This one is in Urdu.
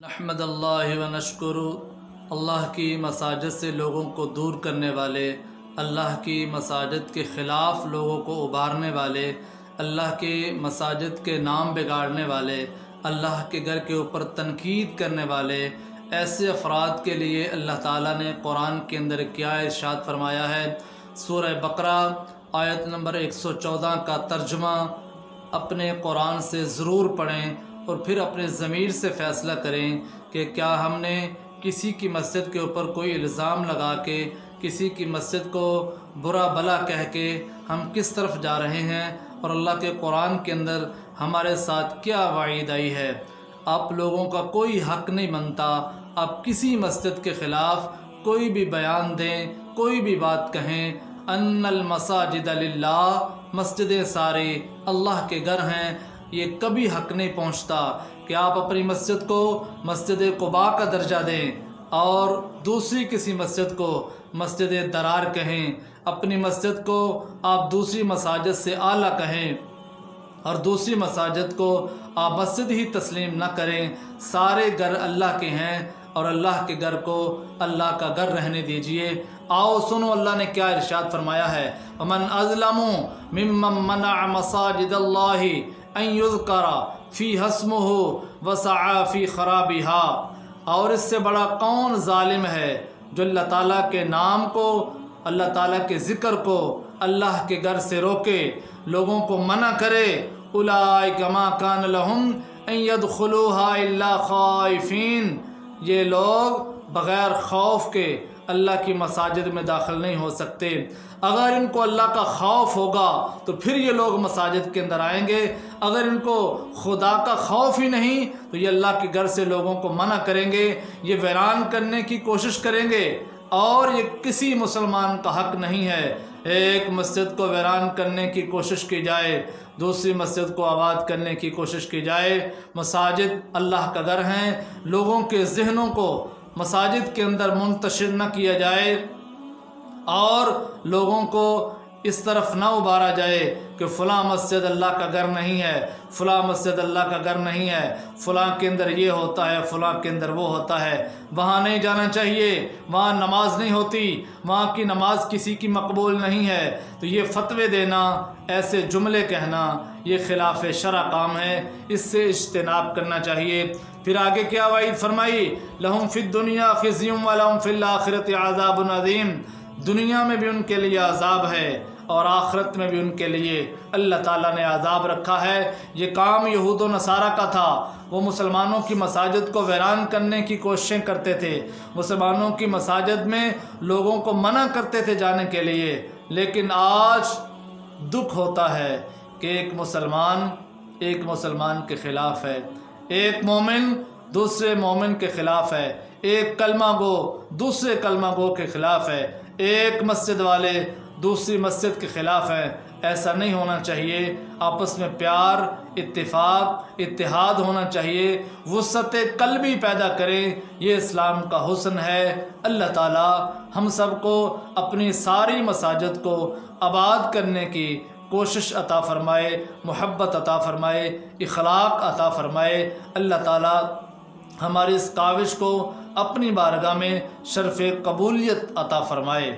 نحمد اللہ و نشکر اللہ کی مساجد سے لوگوں کو دور کرنے والے، اللہ کی مساجد کے خلاف لوگوں کو ابھارنے والے، اللہ کے مساجد کے نام بگاڑنے والے، اللہ کے گھر کے اوپر تنقید کرنے والے ایسے افراد کے لیے اللہ تعالیٰ نے قرآن کے اندر کیا ارشاد فرمایا ہے۔ سورہ بقرہ آیت نمبر 114 کا ترجمہ اپنے قرآن سے ضرور پڑھیں اور پھر اپنے ضمیر سے فیصلہ کریں کہ کیا ہم نے کسی کی مسجد کے اوپر کوئی الزام لگا کے، کسی کی مسجد کو برا بھلا کہہ کے ہم کس طرف جا رہے ہیں، اور اللہ کے قرآن کے اندر ہمارے ساتھ کیا وعید آئی ہے۔ آپ لوگوں کا کوئی حق نہیں بنتا آپ کسی مسجد کے خلاف کوئی بھی بیان دیں، کوئی بھی بات کہیں۔ ان المساجد للہ، مسجدیں سارے اللہ کے گھر ہیں، یہ کبھی حق نہیں پہنچتا کہ آپ اپنی مسجد کو مسجد قباء کا درجہ دیں اور دوسری کسی مسجد کو مسجد درار کہیں، اپنی مسجد کو آپ دوسری مساجد سے اعلیٰ کہیں اور دوسری مساجد کو آپ مسجد ہی تسلیم نہ کریں۔ سارے گھر اللہ کے ہیں اور اللہ کے گھر کو اللہ کا گھر رہنے دیجئے۔ آؤ سنو اللہ نے کیا ارشاد فرمایا ہے۔ وَمَنْ أَظْلَمُ مِمَّنْ مَنَعَ مَسَاجِدَ اللَّهِ أَنْ يُذْكَرَ فِيهَا اسْمُهُ وَسَعَى فِي خَرَابِهَا، اور اس سے بڑا کون ظالم ہے جو اللہ تعالیٰ کے نام کو، اللہ تعالیٰ کے ذکر کو اللہ کے گھر سے روکے، لوگوں کو منع کرے۔ أُولَٰئِكَ مَا كَانَ لَهُمْ أَن يَدْخُلُوهَا إِلَّا خَائِفِينَ، یہ لوگ بغیر خوف کے اللہ کی مساجد میں داخل نہیں ہو سکتے۔ اگر ان کو اللہ کا خوف ہوگا تو پھر یہ لوگ مساجد کے اندر آئیں گے، اگر ان کو خدا کا خوف ہی نہیں تو یہ اللہ کے گھر سے لوگوں کو منع کریں گے، یہ ویران کرنے کی کوشش کریں گے، اور یہ کسی مسلمان کا حق نہیں ہے۔ ایک مسجد کو ویران کرنے کی کوشش کی جائے، دوسری مسجد کو آباد کرنے کی کوشش کی جائے۔ مساجد اللہ کا گھر ہیں، لوگوں کے ذہنوں کو مساجد کے اندر منتشر نہ کیا جائے اور لوگوں کو اس طرف نہ ابھارا جائے کہ فلاں مسجد اللہ کا گھر نہیں ہے، فلاں مسجد اللہ کا گھر نہیں ہے، فلاں کے اندر یہ ہوتا ہے، فلاں کے اندر وہ ہوتا ہے، وہاں نہیں جانا چاہیے، وہاں نماز نہیں ہوتی، وہاں کی نماز کسی کی مقبول نہیں ہے۔ تو یہ فتوے دینا، ایسے جملے کہنا، یہ خلاف شرع کام ہے، اس سے اجتناب کرنا چاہیے۔ پھر آگے کیا وعید فرمائی؟ لَهُمْ فِي الدُّنْيَا خِزْيٌ وَلَهُمْ فِي الْآخِرَةِ عَذَابٌ عَظِيمٌ، دنیا میں بھی ان کے لیے عذاب ہے اور آخرت میں بھی ان کے لیے اللہ تعالیٰ نے عذاب رکھا ہے۔ یہ کام یہود و نصارہ کا تھا، وہ مسلمانوں کی مساجد کو ویران کرنے کی کوششیں کرتے تھے، مسلمانوں کی مساجد میں لوگوں کو منع کرتے تھے جانے کے لیے۔ لیکن آج دکھ ہوتا ہے کہ ایک مسلمان کے خلاف ہے، ایک مومن دوسرے مومن کے خلاف ہے، ایک کلمہ گو دوسرے کلمہ گو کے خلاف ہے، ایک مسجد والے دوسری مسجد کے خلاف ہیں۔ ایسا نہیں ہونا چاہیے، آپس میں پیار، اتفاق، اتحاد ہونا چاہیے، وسعت قلبی پیدا کریں، یہ اسلام کا حسن ہے۔ اللہ تعالی ہم سب کو اپنی ساری مساجد کو آباد کرنے کی کوشش عطا فرمائے، محبت عطا فرمائے، اخلاق عطا فرمائے۔ اللہ تعالی ہماری اس کاوش کو اپنی بارگاہ میں شرف قبولیت عطا فرمائے۔